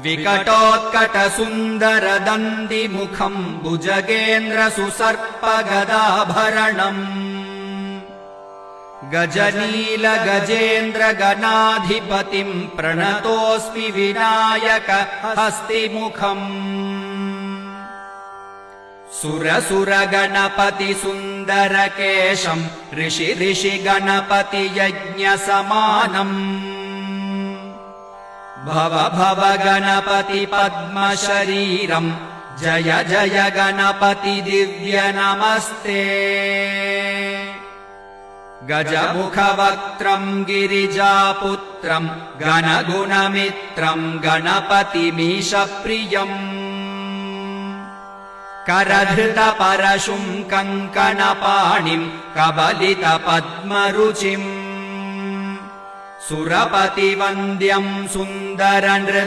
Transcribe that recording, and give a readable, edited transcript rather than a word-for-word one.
विकटोत्कटसुन्दरदन्दिमुखम् भुजगेन्द्रसुसर्पगदाभरणम् गजनीलगजेन्द्रगणाधिपतिम् प्रणतोऽस्मि विनायक हस्तिमुखम् सुरसुरगणपतिसुन्दरकेशम् ऋषिगणपतियज्ञसमानम् भव भव गणपति पद्मशरीरम् जय जय गणपति दिव्य नमस्ते गजमुखवक्त्रम् गिरिजापुत्रम् गणगुणमित्रम् गणपतिमीशप्रियम् करधृतपरशुम् कङ्कणपाणिम् कबलितपद्मरुचिम् सुरपतिवन्द्यम् सुन्दरनृत्यम्